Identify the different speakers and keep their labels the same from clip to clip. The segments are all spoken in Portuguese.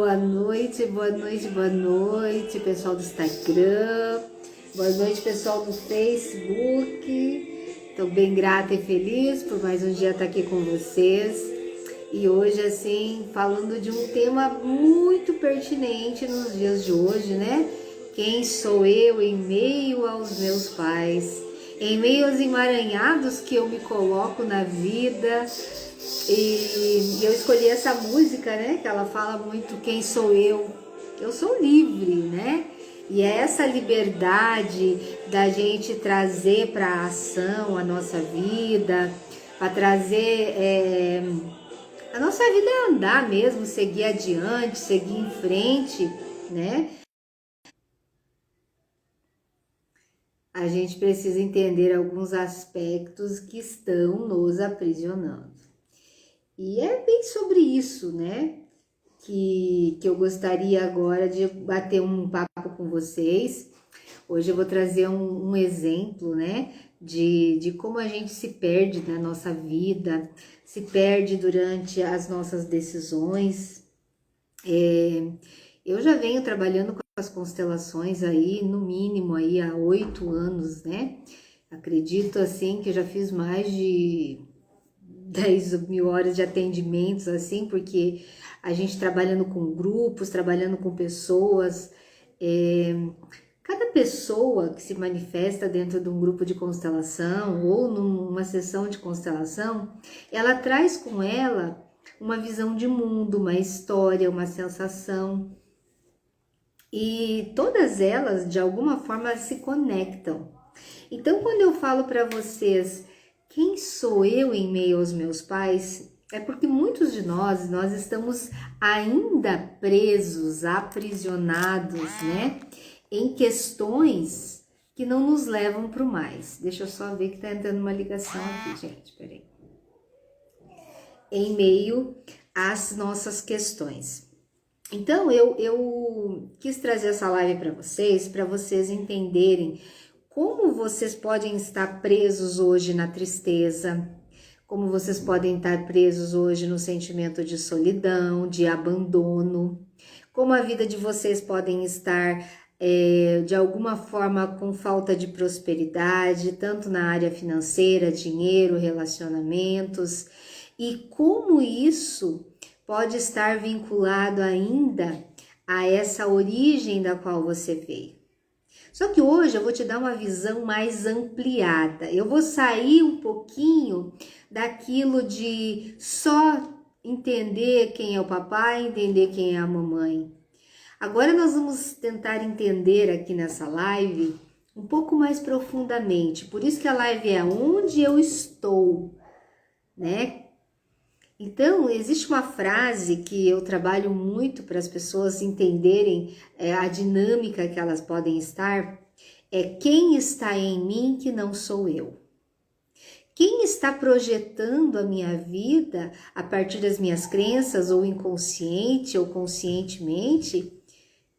Speaker 1: boa noite, boa noite, boa noite, pessoal do Instagram, boa noite, pessoal do Facebook. Estou bem grata e feliz por mais um dia estar aqui com vocês. E hoje, assim, falando de um tema muito pertinente nos dias de hoje, né? Quem sou eu em meio aos meus pais? Em meio aos emaranhados que eu me coloco na vida. E eu escolhi essa música, né? Que ela fala muito quem sou eu. Eu sou livre, né? E é essa liberdade da gente trazer para a ação a nossa vida, para trazer a nossa vida é andar mesmo, seguir adiante, seguir em frente, né? A gente precisa entender alguns aspectos que estão nos aprisionando. E é bem sobre isso, né? Que eu gostaria agora de bater um papo com vocês. Hoje eu vou trazer um exemplo, né? De como a gente se perde na nossa vida, se perde durante as nossas decisões. Eu já venho trabalhando com as constelações aí, no mínimo aí há 8 anos, né? Acredito assim que eu já fiz mais de 10.000 horas de atendimentos, assim, porque a gente trabalhando com grupos, trabalhando com pessoas, cada pessoa que se manifesta dentro de um grupo de constelação ou numa sessão de constelação, ela traz com ela uma visão de mundo, uma história, uma sensação, e todas elas, de alguma forma, se conectam. Então, quando eu falo para vocês quem sou eu em meio aos meus pais, é porque muitos de nós estamos ainda presos, aprisionados, né, em questões que não nos levam para o mais. Deixa eu só ver que tá entrando uma ligação aqui, gente, peraí. Em meio às nossas questões. Então, eu quis trazer essa live para vocês entenderem como vocês podem estar presos hoje na tristeza, como vocês podem estar presos hoje no sentimento de solidão, de abandono, como a vida de vocês podem estar de alguma forma com falta de prosperidade, tanto na área financeira, dinheiro, relacionamentos, e como isso pode estar vinculado ainda a essa origem da qual você veio. Só que hoje eu vou te dar uma visão mais ampliada. Eu vou sair um pouquinho daquilo de só entender quem é o papai, entender quem é a mamãe. Agora nós vamos tentar entender aqui nessa live um pouco mais profundamente. Por isso que a live é onde eu estou, né? Então, existe uma frase que eu trabalho muito para as pessoas entenderem a dinâmica que elas podem estar, é quem está em mim que não sou eu. Quem está projetando a minha vida a partir das minhas crenças, ou inconsciente ou conscientemente,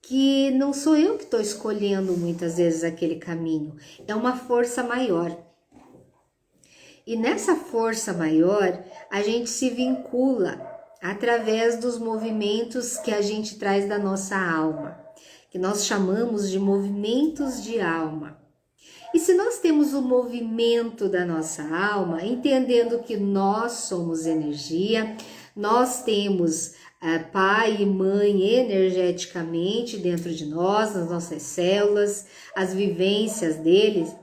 Speaker 1: que não sou eu que estou escolhendo muitas vezes aquele caminho, é uma força maior. E nessa força maior, a gente se vincula através dos movimentos que a gente traz da nossa alma, que nós chamamos de movimentos de alma. E se nós temos o movimento da nossa alma, entendendo que nós somos energia, nós temos pai e mãe energeticamente dentro de nós, nas nossas células, as vivências deles,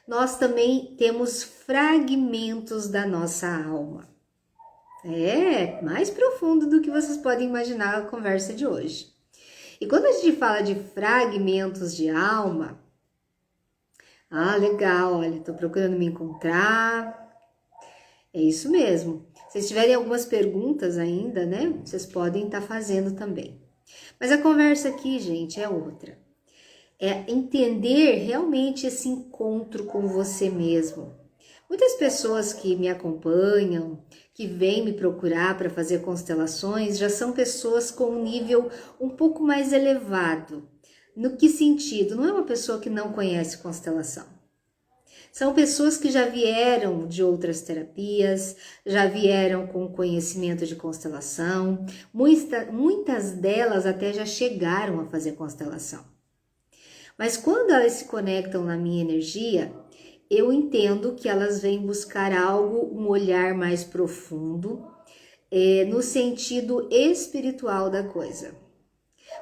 Speaker 1: nós também temos fragmentos da nossa alma. É mais profundo do que vocês podem imaginar a conversa de hoje. E quando a gente fala de fragmentos de alma, legal, olha, tô procurando me encontrar. É isso mesmo. Se vocês tiverem algumas perguntas ainda, né, vocês podem estar fazendo também. Mas a conversa aqui, gente, é outra. É entender realmente esse encontro com você mesmo. Muitas pessoas que me acompanham, que vêm me procurar para fazer constelações, já são pessoas com um nível um pouco mais elevado. No que sentido? Não é uma pessoa que não conhece constelação. São pessoas que já vieram de outras terapias, já vieram com conhecimento de constelação, muitas delas até já chegaram a fazer constelação. Mas quando elas se conectam na minha energia, eu entendo que elas vêm buscar algo, um olhar mais profundo, no sentido espiritual da coisa.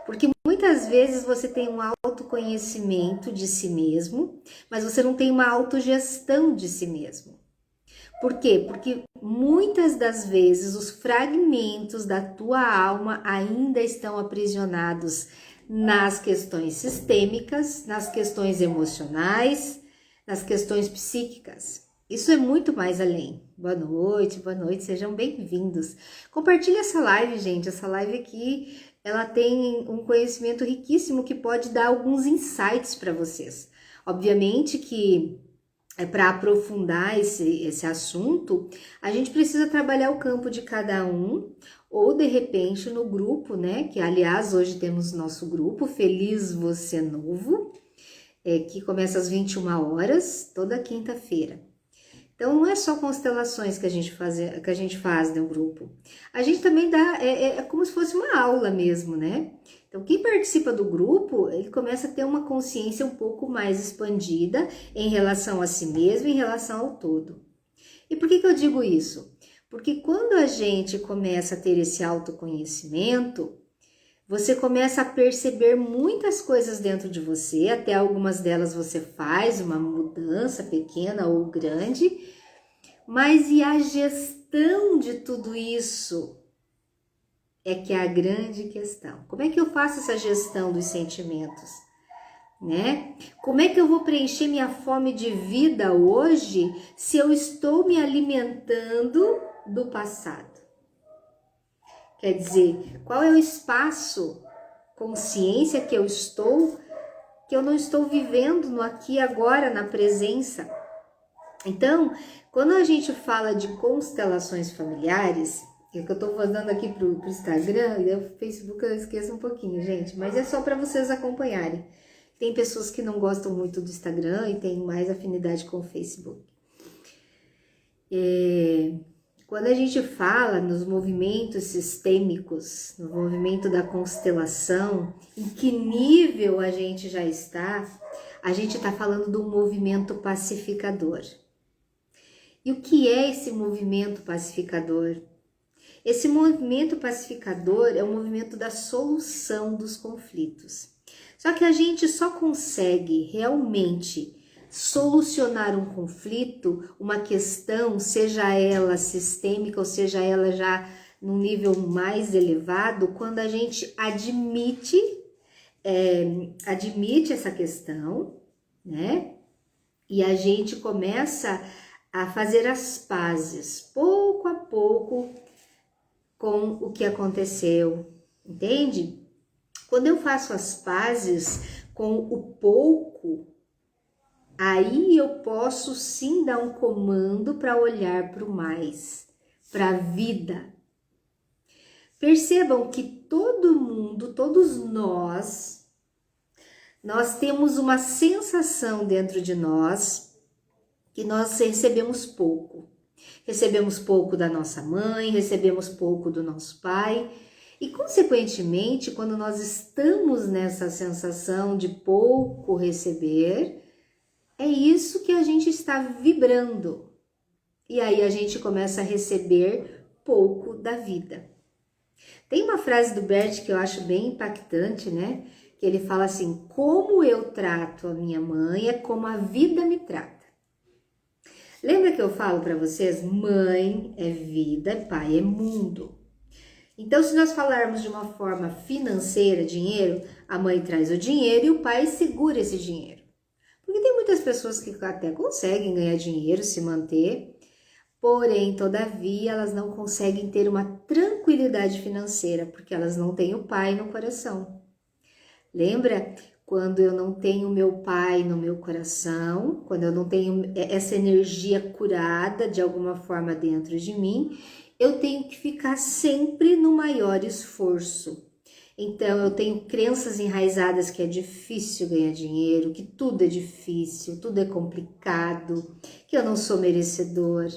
Speaker 1: Porque muitas vezes você tem um autoconhecimento de si mesmo, mas você não tem uma autogestão de si mesmo. Por quê? Porque muitas das vezes os fragmentos da tua alma ainda estão aprisionados nas questões sistêmicas, nas questões emocionais, nas questões psíquicas. Isso é muito mais além. Boa noite, sejam bem-vindos. Compartilhe essa live, gente. Essa live aqui, ela tem um conhecimento riquíssimo que pode dar alguns insights para vocês. Obviamente que para aprofundar esse assunto, a gente precisa trabalhar o campo de cada um, ou de repente no grupo, né? Que aliás, hoje temos nosso grupo, Feliz Você Novo, que começa às 21 horas, toda quinta-feira. Então, não é só constelações que a gente faz no grupo. A gente também dá, é como se fosse uma aula mesmo, né? Então, quem participa do grupo, ele começa a ter uma consciência um pouco mais expandida em relação a si mesmo, em relação ao todo. E por que eu digo isso? Porque quando a gente começa a ter esse autoconhecimento, você começa a perceber muitas coisas dentro de você, até algumas delas você faz uma mudança pequena ou grande, mas e a gestão de tudo isso é que é a grande questão. Como é que eu faço essa gestão dos sentimentos, né? Como é que eu vou preencher minha fome de vida hoje se eu estou me alimentando do passado? Quer dizer, qual é o espaço, consciência que eu não estou vivendo no aqui e agora, na presença? Então, quando a gente fala de constelações familiares, que eu estou mandando aqui pro Instagram, e o Facebook eu esqueço um pouquinho, gente, mas é só para vocês acompanharem. Tem pessoas que não gostam muito do Instagram e têm mais afinidade com o Facebook. Quando a gente fala nos movimentos sistêmicos, no movimento da constelação, em que nível a gente já está, a gente está falando de um movimento pacificador. E o que é esse movimento pacificador? Esse movimento pacificador é o movimento da solução dos conflitos. Só que a gente só consegue realmente solucionar um conflito, uma questão, seja ela sistêmica ou seja ela já num nível mais elevado, quando a gente admite essa questão, né? E a gente começa a fazer as pazes, pouco a pouco, com o que aconteceu, entende? Quando eu faço as pazes com o pouco, aí eu posso sim dar um comando para olhar para o mais, para a vida. Percebam que todo mundo, todos nós temos uma sensação dentro de nós que nós recebemos pouco. Recebemos pouco da nossa mãe, recebemos pouco do nosso pai. E, consequentemente, quando nós estamos nessa sensação de pouco receber, é isso que a gente está vibrando. E aí a gente começa a receber pouco da vida. Tem uma frase do Bert que eu acho bem impactante, né? Que ele fala assim: como eu trato a minha mãe é como a vida me trata. Lembra que eu falo para vocês? Mãe é vida, pai é mundo. Então, se nós falarmos de uma forma financeira, dinheiro, a mãe traz o dinheiro e o pai segura esse dinheiro. Porque tem muitas pessoas que até conseguem ganhar dinheiro, se manter, porém, todavia, elas não conseguem ter uma tranquilidade financeira, porque elas não têm o pai no coração. Lembra? Quando eu não tenho meu pai no meu coração, quando eu não tenho essa energia curada de alguma forma dentro de mim, eu tenho que ficar sempre no maior esforço. Então, eu tenho crenças enraizadas que é difícil ganhar dinheiro, que tudo é difícil, tudo é complicado, que eu não sou merecedor.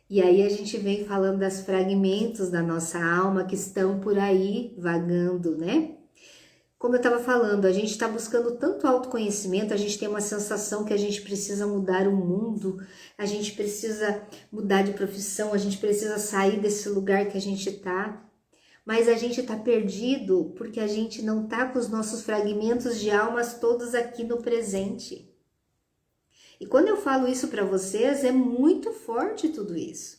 Speaker 1: E aí a gente vem falando das fragmentos da nossa alma que estão por aí vagando, né? Como eu estava falando, a gente está buscando tanto autoconhecimento, a gente tem uma sensação que a gente precisa mudar o mundo, a gente precisa mudar de profissão, a gente precisa sair desse lugar que a gente está. Mas a gente está perdido porque a gente não está com os nossos fragmentos de almas todos aqui no presente. E quando eu falo isso para vocês, é muito forte tudo isso.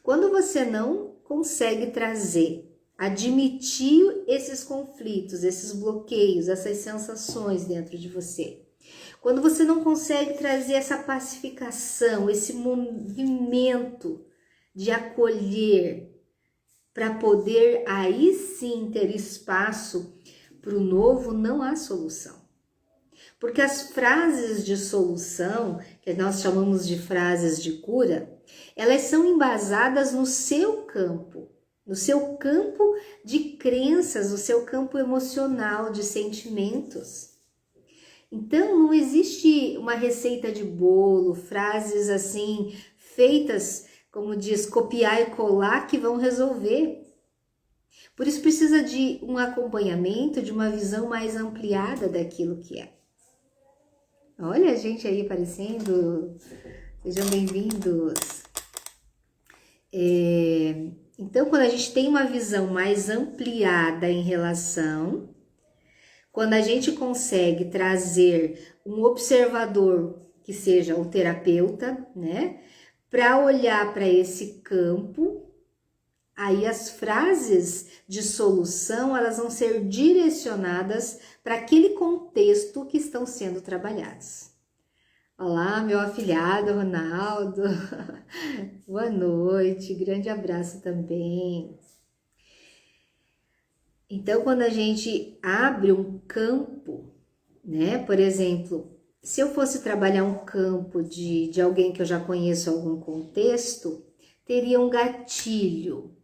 Speaker 1: Quando você não consegue trazer, admitir esses conflitos, esses bloqueios, essas sensações dentro de você, quando você não consegue trazer essa pacificação, esse movimento de acolher, para poder aí sim ter espaço para o novo, não há solução. Porque as frases de solução, que nós chamamos de frases de cura, elas são embasadas no seu campo de crenças, no seu campo emocional, de sentimentos. Então, não existe uma receita de bolo, frases assim, feitas, como diz, copiar e colar, que vão resolver. Por isso precisa de um acompanhamento, de uma visão mais ampliada daquilo que é. Olha a gente aí aparecendo, sejam bem-vindos. Então, quando a gente tem uma visão mais ampliada em relação, quando a gente consegue trazer um observador que seja o terapeuta, né? Para olhar para esse campo, aí as frases de solução, elas vão ser direcionadas para aquele contexto que estão sendo trabalhados. Olá, meu afilhado Ronaldo, boa noite, grande abraço também. Então, quando a gente abre um campo, né, por exemplo, se eu fosse trabalhar um campo de alguém que eu já conheço algum contexto, teria um gatilho,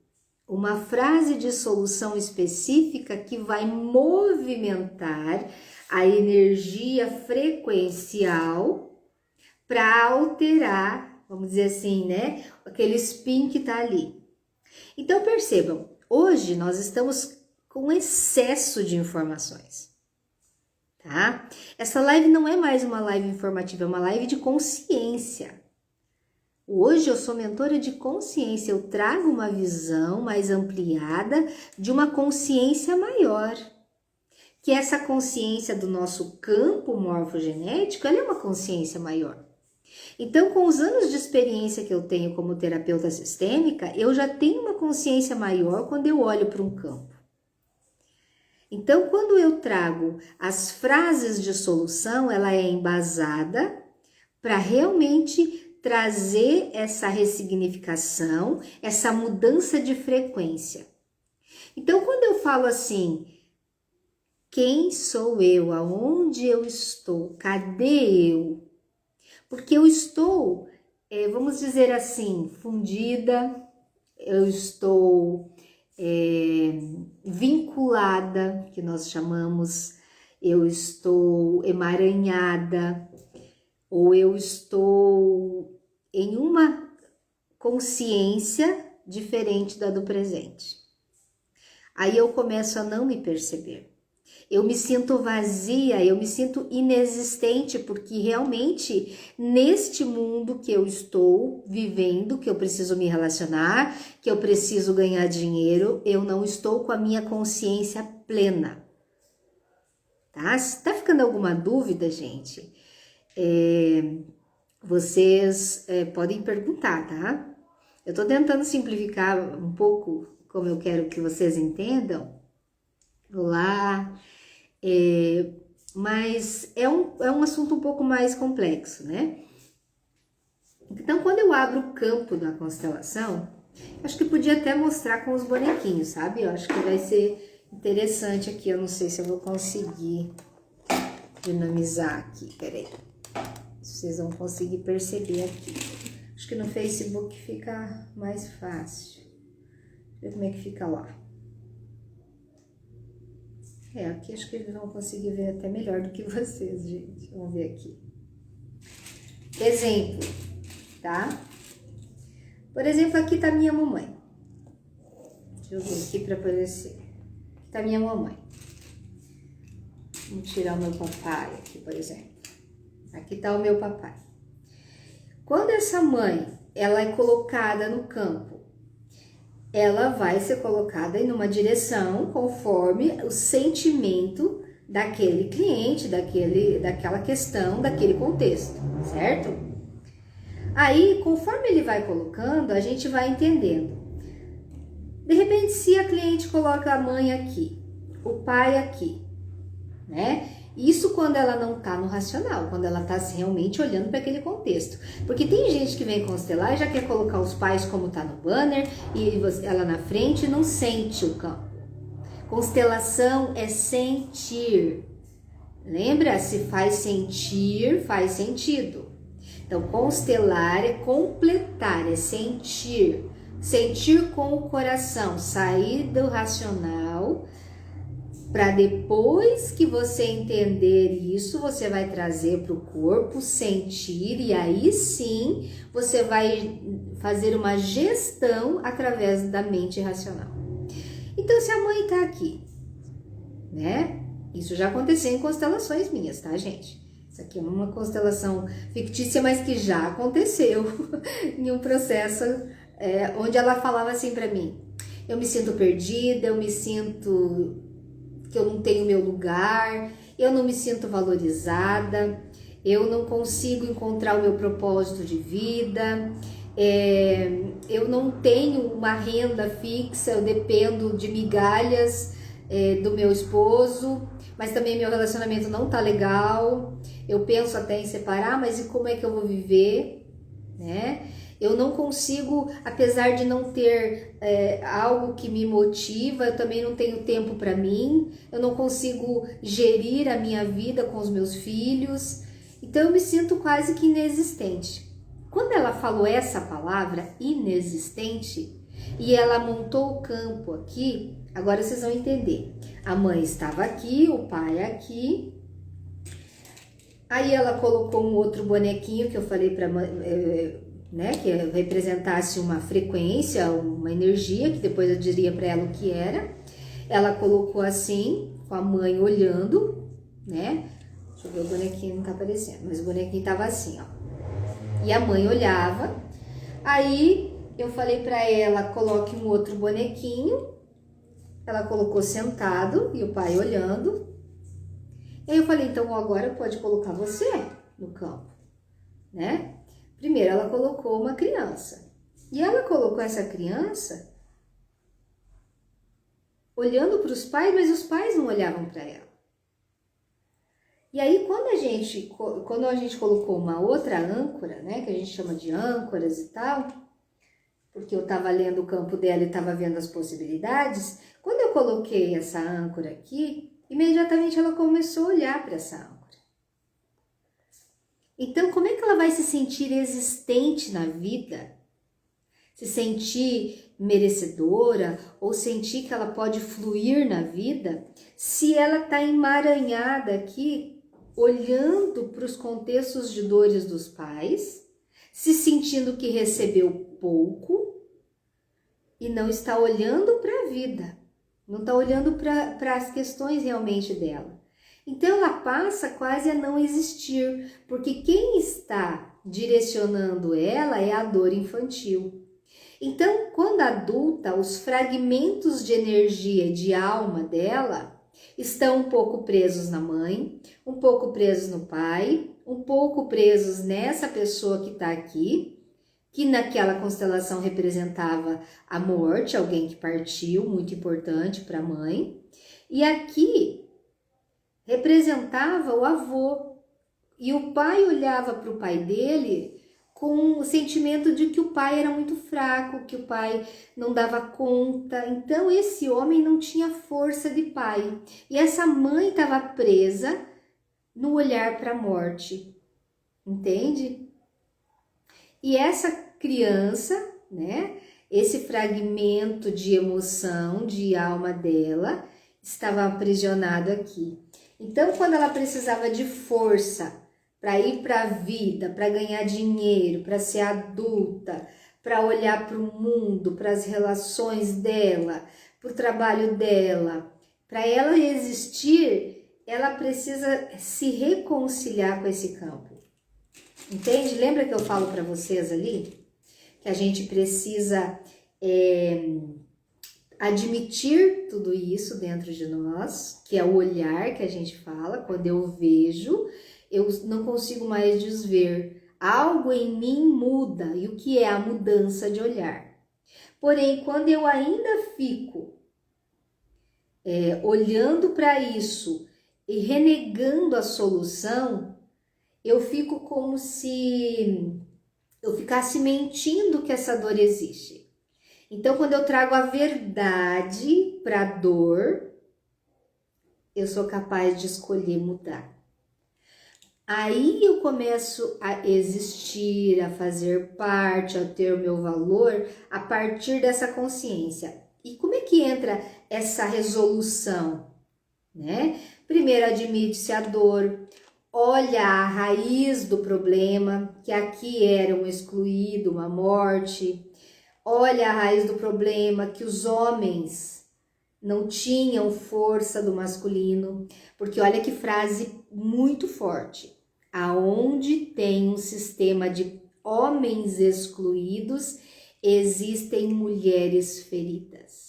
Speaker 1: uma frase de solução específica que vai movimentar a energia frequencial para alterar, vamos dizer assim, né, aquele spin que tá ali. Então percebam, hoje nós estamos com excesso de informações. Tá? Essa live não é mais uma live informativa, é uma live de consciência. Hoje eu sou mentora de consciência, eu trago uma visão mais ampliada de uma consciência maior. Que essa consciência do nosso campo morfogenético, ela é uma consciência maior. Então, com os anos de experiência que eu tenho como terapeuta sistêmica, eu já tenho uma consciência maior quando eu olho para um campo. Então, quando eu trago as frases de solução, ela é embasada para realmente trazer essa ressignificação, essa mudança de frequência. Então, quando eu falo assim, quem sou eu? Aonde eu estou? Cadê eu? Porque eu estou, vamos dizer assim, fundida, eu estou vinculada, que nós chamamos, eu estou emaranhada, ou eu estou em uma consciência diferente da do presente. Aí eu começo a não me perceber. Eu me sinto vazia, eu me sinto inexistente, porque realmente neste mundo que eu estou vivendo, que eu preciso me relacionar, que eu preciso ganhar dinheiro, eu não estou com a minha consciência plena. Tá? Se tá ficando alguma dúvida, gente, vocês podem perguntar, tá? Eu tô tentando simplificar um pouco como eu quero que vocês entendam. Olá! Mas é um assunto um pouco mais complexo, né? Então, quando eu abro o campo da constelação, acho que podia até mostrar com os bonequinhos, sabe? Eu acho que vai ser interessante aqui. Eu não sei se eu vou conseguir dinamizar aqui. Peraí. Vocês vão conseguir perceber aqui. Acho que no Facebook fica mais fácil. Deixa eu ver como é que fica lá. Aqui acho que eles vão conseguir ver até melhor do que vocês, gente. Vamos ver aqui. Exemplo, tá? Por exemplo, aqui tá minha mamãe. Deixa eu ver aqui para aparecer. Aqui tá minha mamãe. Vamos tirar o meu papai aqui, por exemplo. Aqui tá o meu papai. Quando essa mãe, ela é colocada no campo, ela vai ser colocada em uma direção conforme o sentimento daquele cliente, daquela questão, daquele contexto, certo? Aí, conforme ele vai colocando, a gente vai entendendo. De repente, se a cliente coloca a mãe aqui, o pai aqui, né? Isso quando ela não tá no racional, quando ela tá realmente olhando para aquele contexto. Porque tem gente que vem constelar e já quer colocar os pais como tá no banner e ela na frente não sente o campo. Constelação é sentir. Lembra? Se faz sentir, faz sentido. Então, constelar é completar, é sentir. Sentir com o coração, sair do racional, para depois que você entender isso, você vai trazer para o corpo, sentir, e aí sim você vai fazer uma gestão através da mente racional. Então, se a mãe tá aqui, né? Isso já aconteceu em constelações minhas, tá, gente? Isso aqui é uma constelação fictícia, mas que já aconteceu em um processo onde ela falava assim para mim: eu me sinto perdida, eu me sinto que eu não tenho meu lugar, eu não me sinto valorizada, eu não consigo encontrar o meu propósito de vida, eu não tenho uma renda fixa, eu dependo de migalhas do meu esposo, mas também meu relacionamento não tá legal, eu penso até em separar, mas e como é que eu vou viver, né? Eu não consigo, apesar de não ter algo que me motiva, eu também não tenho tempo para mim, eu não consigo gerir a minha vida com os meus filhos, então eu me sinto quase que inexistente. Quando ela falou essa palavra, inexistente, e ela montou o campo aqui, agora vocês vão entender. A mãe estava aqui, o pai aqui, aí ela colocou um outro bonequinho que eu falei para né, que representasse uma frequência, uma energia, que depois eu diria para ela o que era. Ela colocou assim, com a mãe olhando, né? Deixa eu ver, o bonequinho não tá aparecendo, mas o bonequinho tava assim, ó. E a mãe olhava. Aí eu falei para ela, coloque um outro bonequinho. Ela colocou sentado e o pai olhando. E aí eu falei, então agora pode colocar você no campo, né? Primeiro, ela colocou uma criança. E ela colocou essa criança olhando para os pais, mas os pais não olhavam para ela. E aí, quando a gente colocou uma outra âncora, né, que a gente chama de âncoras e tal, porque eu estava lendo o campo dela e estava vendo as possibilidades, quando eu coloquei essa âncora aqui, imediatamente ela começou a olhar para essa âncora. Então, como é que ela vai se sentir existente na vida? Se sentir merecedora ou sentir que ela pode fluir na vida, se ela está emaranhada aqui, olhando para os contextos de dores dos pais, se sentindo que recebeu pouco e não está olhando para a vida, não está olhando para as questões realmente dela. Então ela passa quase a não existir, porque quem está direcionando ela é a dor infantil. Então, quando adulta, os fragmentos de energia e de alma dela estão um pouco presos na mãe, um pouco presos no pai, um pouco presos nessa pessoa que está aqui, que naquela constelação representava a morte, alguém que partiu, muito importante para a mãe, e aqui representava o avô, e o pai olhava para o pai dele com o sentimento de que o pai era muito fraco, que o pai não dava conta. Então esse homem não tinha força de pai, e essa mãe estava presa no olhar para a morte, entende? E essa criança, né, esse fragmento de emoção, de alma dela, estava aprisionado aqui. Então, quando ela precisava de força para ir para a vida, para ganhar dinheiro, para ser adulta, para olhar para o mundo, para as relações dela, para o trabalho dela, para ela existir, ela precisa se reconciliar com esse campo. Entende? Lembra que eu falo para vocês ali? Que a gente precisa admitir tudo isso dentro de nós, que é o olhar que a gente fala. Quando eu vejo, eu não consigo mais desver. Algo em mim muda. E o que é a mudança de olhar? Porém, quando eu ainda fico olhando para isso e renegando a solução, eu fico como se eu ficasse mentindo que essa dor existe. Então, quando eu trago a verdade para a dor, eu sou capaz de escolher mudar. Aí eu começo a existir, a fazer parte, a ter o meu valor a partir dessa consciência. E como é que entra essa resolução, né? Primeiro, admite-se a dor, olha a raiz do problema, que aqui era um excluído, uma morte. Olha a raiz do problema, que os homens não tinham força do masculino. Porque olha que frase muito forte. Aonde tem um sistema de homens excluídos, existem mulheres feridas.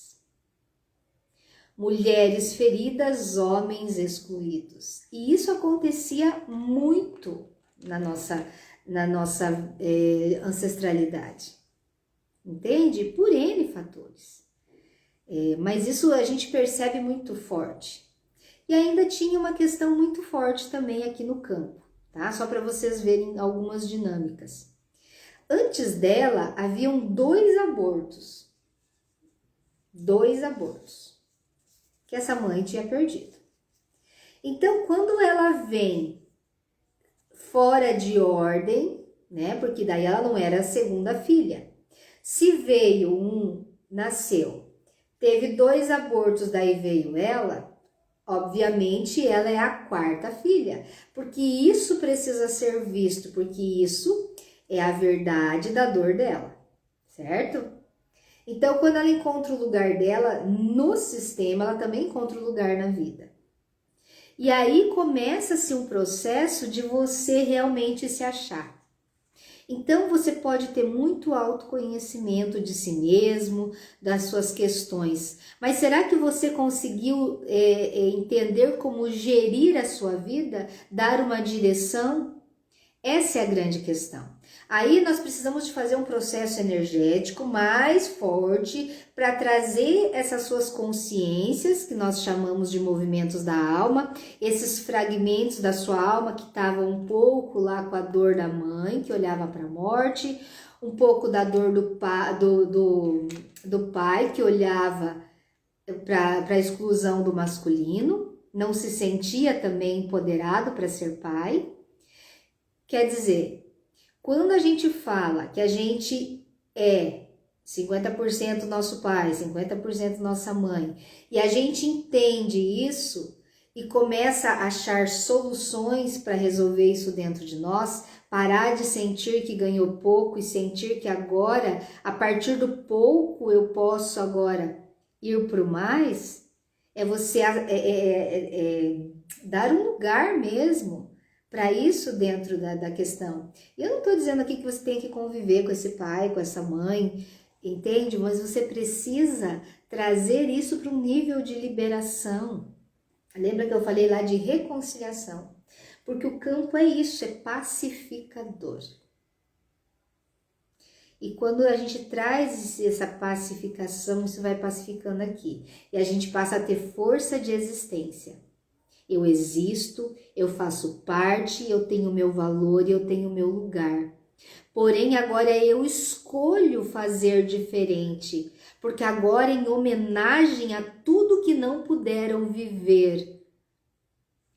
Speaker 1: Mulheres feridas, homens excluídos. E isso acontecia muito na nossa ancestralidade. Entende? Por N fatores. Mas isso a gente percebe muito forte. E ainda tinha uma questão muito forte também aqui no campo, tá? Só para vocês verem algumas dinâmicas. Antes dela, haviam 2 abortos. 2 abortos. Que essa mãe tinha perdido. Então, quando ela vem fora de ordem, né? Porque daí ela não era a segunda filha. Se veio nasceu, teve 2 abortos, daí veio ela, obviamente ela é a 4ª filha, porque isso precisa ser visto, porque isso é a verdade da dor dela, certo? Então, quando ela encontra o lugar dela no sistema, ela também encontra o lugar na vida. E aí começa-se um processo de você realmente se achar. Então, você pode ter muito autoconhecimento de si mesmo, das suas questões, mas será que você conseguiu entender como gerir a sua vida, dar uma direção? Essa é a grande questão. Aí nós precisamos de fazer um processo energético mais forte para trazer essas suas consciências, que nós chamamos de movimentos da alma, esses fragmentos da sua alma que estavam um pouco lá com a dor da mãe, que olhava para a morte, um pouco da dor do pai, que olhava para a exclusão do masculino, não se sentia também empoderado para ser pai. Quer dizer, quando a gente fala que a gente é 50% nosso pai, 50% nossa mãe, e a gente entende isso e começa a achar soluções para resolver isso dentro de nós, parar de sentir que ganhou pouco e sentir que agora, a partir do pouco, eu posso agora ir para o mais, é você dar um lugar mesmo para isso dentro da questão. Eu não estou dizendo aqui que você tem que conviver com esse pai, com essa mãe, entende? Mas você precisa trazer isso para um nível de liberação. Lembra que eu falei lá de reconciliação? Porque o campo é isso, é pacificador. E quando a gente traz essa pacificação, isso vai pacificando aqui. E a gente passa a ter força de existência. Eu existo, eu faço parte, eu tenho meu valor e eu tenho meu lugar. Porém, agora eu escolho fazer diferente, porque agora em homenagem a tudo que não puderam viver,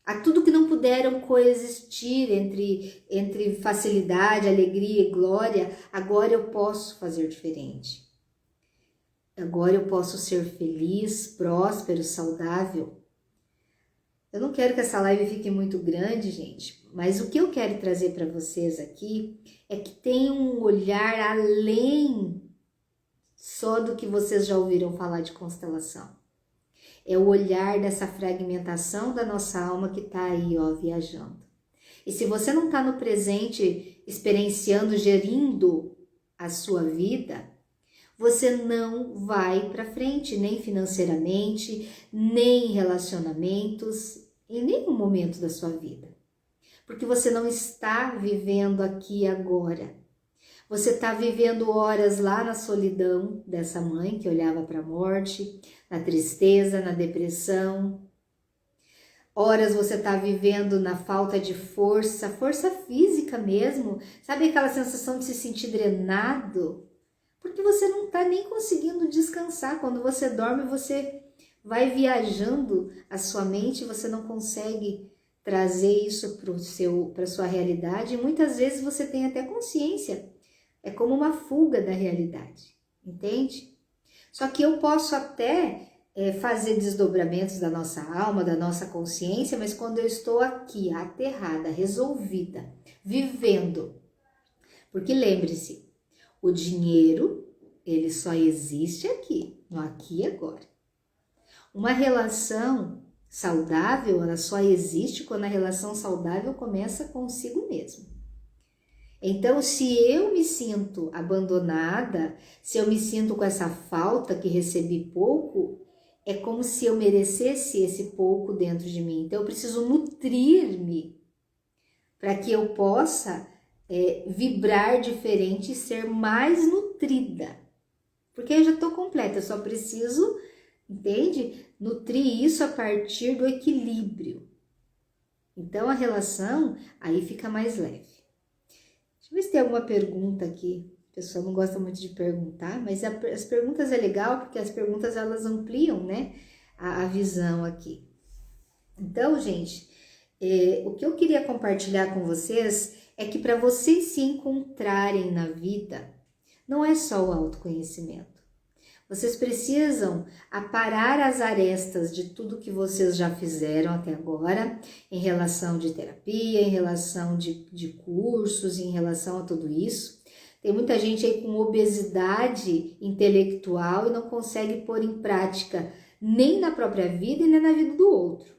Speaker 1: a tudo que não puderam coexistir entre facilidade, alegria e glória, agora eu posso fazer diferente. agora eu posso ser feliz, próspero, saudável. Eu não quero que essa live fique muito grande, gente, mas o que eu quero trazer para vocês aqui é que tenham um olhar além só do que vocês já ouviram falar de constelação. É o olhar dessa fragmentação da nossa alma que está aí, ó, viajando. E se você não está no presente, experienciando, gerindo a sua vida, você não vai para frente, nem financeiramente, nem em relacionamentos, em nenhum momento da sua vida. Porque você não está vivendo aqui e agora. Você está vivendo horas lá na solidão dessa mãe que olhava para a morte, na tristeza, na depressão. Horas você está vivendo na falta de força, força física mesmo. Sabe aquela sensação de se sentir drenado? Porque você não está nem conseguindo descansar. Quando você dorme, você vai viajando a sua mente, você não consegue trazer isso para a sua realidade. E muitas vezes você tem até consciência. É como uma fuga da realidade, entende? Só que eu posso até fazer desdobramentos da nossa alma, da nossa consciência, mas quando eu estou aqui, aterrada, resolvida, vivendo. Porque lembre-se, o dinheiro, ele só existe aqui, no aqui e agora. Uma relação saudável, ela só existe quando a relação saudável começa consigo mesmo. Então, se eu me sinto abandonada, se eu me sinto com essa falta que recebi pouco, é como se eu merecesse esse pouco dentro de mim. Então, eu preciso nutrir-me para que eu possa vibrar diferente e ser mais nutrida. Porque eu já estou completa, eu só preciso, entende? Nutrir isso a partir do equilíbrio. Então, a relação aí fica mais leve. Deixa eu ver se tem alguma pergunta aqui. A pessoa não gosta muito de perguntar, mas as perguntas é legal porque as perguntas elas ampliam, né, a visão aqui. Então, gente, o que eu queria compartilhar com vocês é que para vocês se encontrarem na vida, não é só o autoconhecimento. Vocês precisam aparar as arestas de tudo que vocês já fizeram até agora, em relação de terapia, em relação de cursos, em relação a tudo isso. Tem muita gente aí com obesidade intelectual e não consegue pôr em prática nem na própria vida e nem na vida do outro.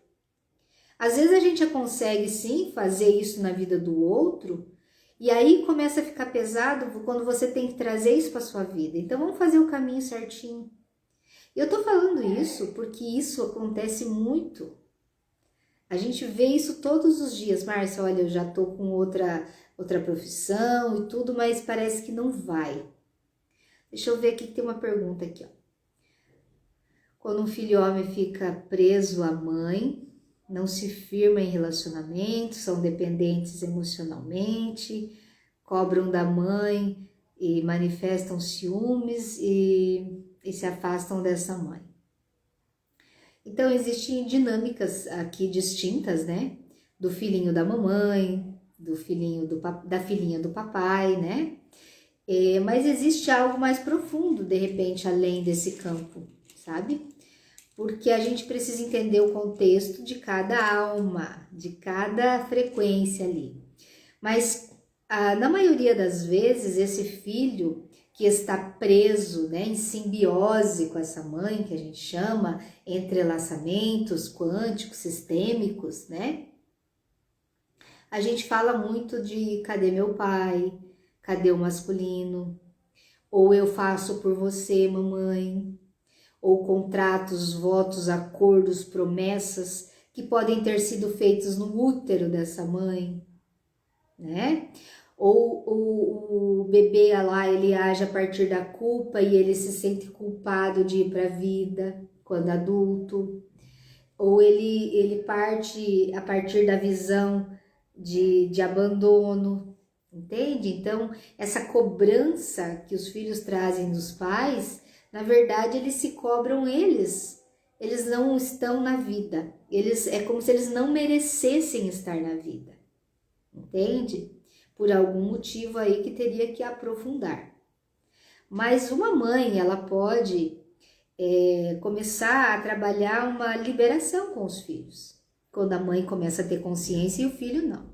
Speaker 1: Às vezes a gente consegue sim fazer isso na vida do outro, e aí começa a ficar pesado quando você tem que trazer isso para sua vida. Então vamos fazer o caminho certinho. Eu tô falando isso porque isso acontece muito. A gente vê isso todos os dias. Márcia, olha, eu já tô com outra profissão e tudo, mas parece que não vai. Deixa eu ver aqui que tem uma pergunta aqui, ó. Quando um filho homem fica preso à mãe, não se firma em relacionamento, são dependentes emocionalmente, cobram da mãe e manifestam ciúmes e se afastam dessa mãe. Então, existem dinâmicas aqui distintas, né? Do filhinho da mamãe, do filhinho da filhinha do papai, né? Mas existe algo mais profundo, de repente, além desse campo, sabe? Porque a gente precisa entender o contexto de cada alma, de cada frequência ali. Mas, na maioria das vezes, esse filho que está preso, né, em simbiose com essa mãe, que a gente chama entrelaçamentos quânticos, sistêmicos, né? A gente fala muito de cadê meu pai, cadê o masculino, ou eu faço por você, mamãe, ou contratos, votos, acordos, promessas que podem ter sido feitos no útero dessa mãe, né? Ou o bebê lá, ele age a partir da culpa e ele se sente culpado de ir para a vida quando adulto, ou ele parte a partir da visão de abandono, entende? Então, essa cobrança que os filhos trazem dos pais, na verdade, eles se cobram eles não estão na vida, é como se eles não merecessem estar na vida, entende? Por algum motivo aí que teria que aprofundar. Mas uma mãe, ela pode começar a trabalhar uma liberação com os filhos. Quando a mãe começa a ter consciência e o filho não.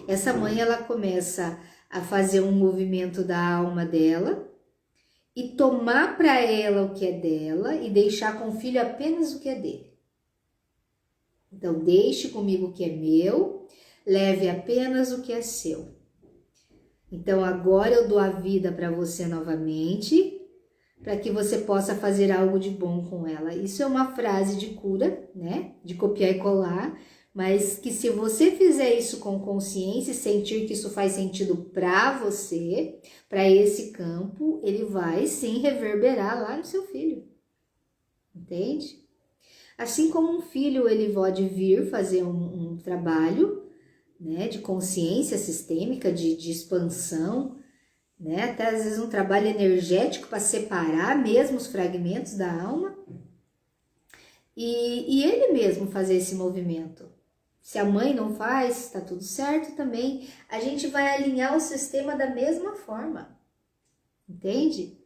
Speaker 1: Essa mãe, ela começa a fazer um movimento da alma dela e tomar para ela o que é dela e deixar com o filho apenas o que é dele. Então, deixe comigo o que é meu, leve apenas o que é seu. Então, agora eu dou a vida para você novamente, para que você possa fazer algo de bom com ela. Isso é uma frase de cura, né? De copiar e colar, mas que se você fizer isso com consciência e sentir que isso faz sentido para você, para esse campo, ele vai sim reverberar lá no seu filho. Entende? Assim como um filho, ele pode vir fazer um trabalho, né, de consciência sistêmica, de expansão, né, até às vezes um trabalho energético para separar mesmo os fragmentos da alma e ele mesmo fazer esse movimento. Se a mãe não faz, tá tudo certo também. A gente vai alinhar o sistema da mesma forma, entende?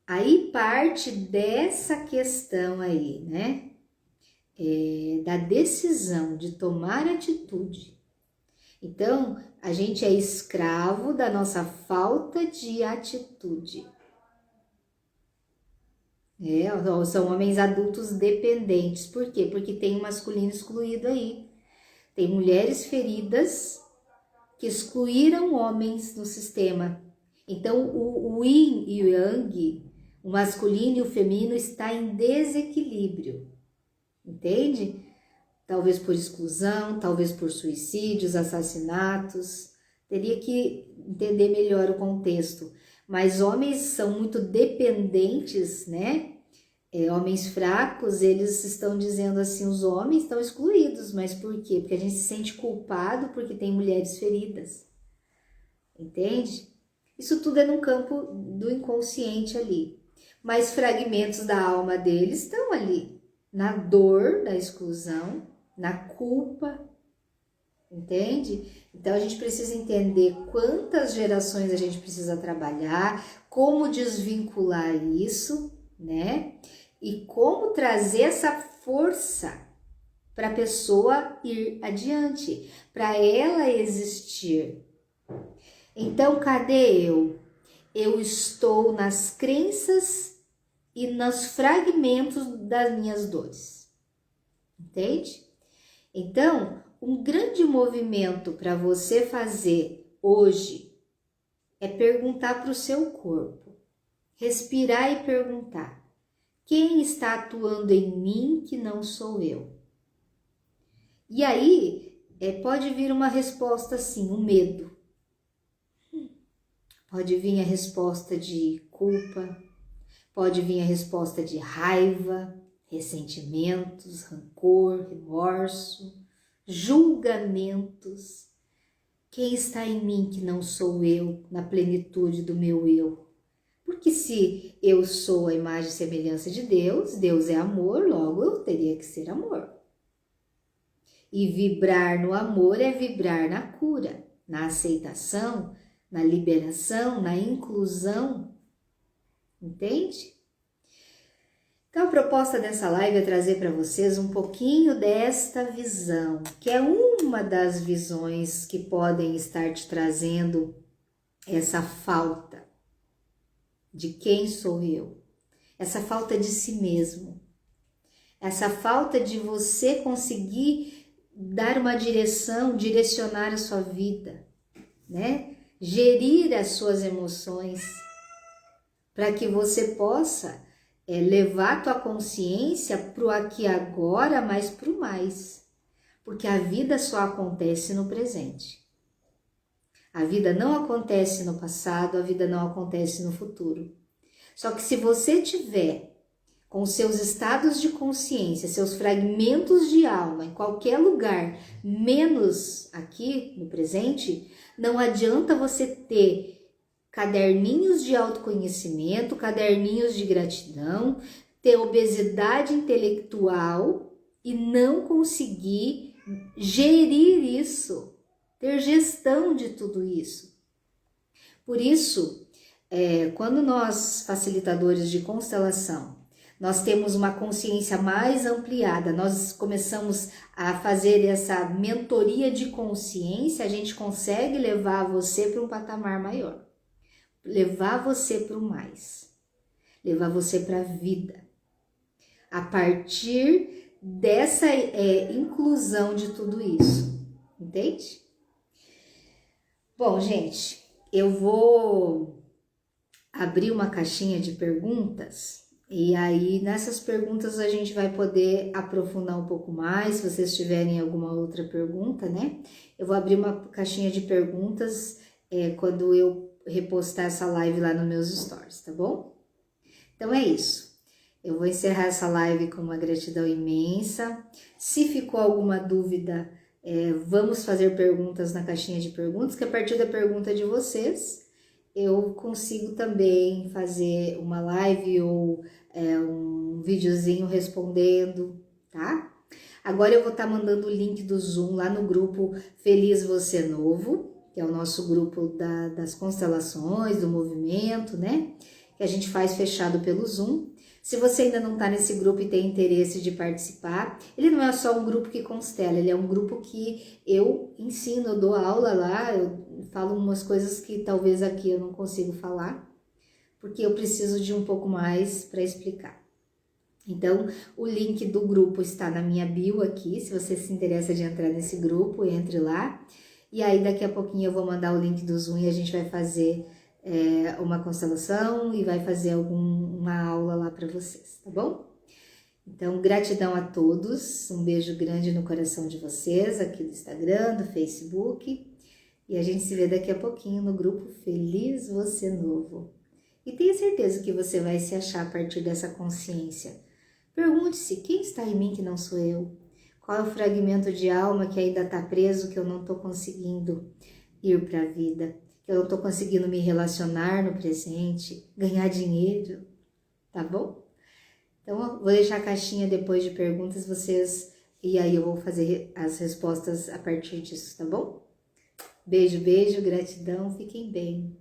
Speaker 1: Aí parte dessa questão aí, né? Da decisão de tomar atitude. Então, a gente é escravo da nossa falta de atitude. São homens adultos dependentes. Por quê? Porque tem um masculino excluído aí. Tem mulheres feridas que excluíram homens no sistema. Então, o yin e o yang, o masculino e o feminino está em desequilíbrio. Entende? Talvez por exclusão, talvez por suicídios, assassinatos. Teria que entender melhor o contexto. Mas homens são muito dependentes, né? Homens fracos, eles estão dizendo assim, os homens estão excluídos. Mas por quê? Porque a gente se sente culpado porque tem mulheres feridas. Entende? Isso tudo é no campo do inconsciente ali. Mas fragmentos da alma deles estão ali. Na dor da exclusão, na culpa, entende? Então a gente precisa entender quantas gerações a gente precisa trabalhar, como desvincular isso, né? E como trazer essa força para a pessoa ir adiante, para ela existir. Então, cadê eu? Eu estou nas crenças e nos fragmentos das minhas dores, entende? Então, um grande movimento para você fazer hoje é perguntar para o seu corpo, respirar e perguntar: quem está atuando em mim que não sou eu? E aí, pode vir uma resposta assim, o medo. Pode vir a resposta de culpa, pode vir a resposta de raiva, ressentimentos, rancor, remorso, julgamentos. Quem está em mim que não sou eu, na plenitude do meu eu? Porque se eu sou a imagem e semelhança de Deus, Deus é amor, logo eu teria que ser amor. E vibrar no amor é vibrar na cura, na aceitação, na liberação, na inclusão. Entende? Então, a proposta dessa live é trazer para vocês um pouquinho desta visão, que é uma das visões que podem estar te trazendo essa falta de quem sou eu, essa falta de si mesmo, essa falta de você conseguir dar uma direção, direcionar a sua vida, né? Gerir as suas emoções, para que você possa levar tua consciência para o aqui e agora, mas para o mais. Porque a vida só acontece no presente. A vida não acontece no passado, a vida não acontece no futuro. Só que se você tiver com seus estados de consciência, seus fragmentos de alma em qualquer lugar, menos aqui no presente, não adianta você ter caderninhos de autoconhecimento, caderninhos de gratidão, ter obesidade intelectual e não conseguir gerir isso, ter gestão de tudo isso. Por isso, Quando nós, facilitadores de constelação, nós temos uma consciência mais ampliada, nós começamos a fazer essa mentoria de consciência, a gente consegue levar você para um patamar maior, levar você para o mais, levar você para a vida. A partir dessa inclusão de tudo isso, entende? Bom, gente, eu vou abrir uma caixinha de perguntas e aí nessas perguntas a gente vai poder aprofundar um pouco mais, se vocês tiverem alguma outra pergunta, né? Eu vou abrir uma caixinha de perguntas quando eu repostar essa live lá nos meus stories, tá bom? Então é isso. Eu vou encerrar essa live com uma gratidão imensa. Se ficou alguma dúvida, vamos fazer perguntas na caixinha de perguntas, que a partir da pergunta de vocês, eu consigo também fazer uma live ou um videozinho respondendo, tá? Agora eu vou estar mandando o link do Zoom lá no grupo Feliz Você Novo, que é o nosso grupo das constelações, do movimento, né? Que a gente faz fechado pelo Zoom. Se você ainda não está nesse grupo e tem interesse de participar, ele não é só um grupo que constela, ele é um grupo que eu ensino, eu dou aula lá, eu falo umas coisas que talvez aqui eu não consigo falar, porque eu preciso de um pouco mais para explicar. Então, o link do grupo está na minha bio aqui, se você se interessa de entrar nesse grupo, entre lá. E aí daqui a pouquinho eu vou mandar o link do Zoom e a gente vai fazer uma constelação e vai fazer uma aula lá para vocês, tá bom? Então, gratidão a todos, um beijo grande no coração de vocês, aqui do Instagram, do Facebook, e a gente se vê daqui a pouquinho no grupo Feliz Você Novo. E tenha certeza que você vai se achar a partir dessa consciência. Pergunte-se, quem está em mim que não sou eu? Qual é o fragmento de alma que ainda está preso, que eu não estou conseguindo ir para a vida? Eu não estou conseguindo me relacionar no presente, ganhar dinheiro, tá bom? Então, eu vou deixar a caixinha depois de perguntas, e aí eu vou fazer as respostas a partir disso, tá bom? Beijo, beijo, gratidão, fiquem bem.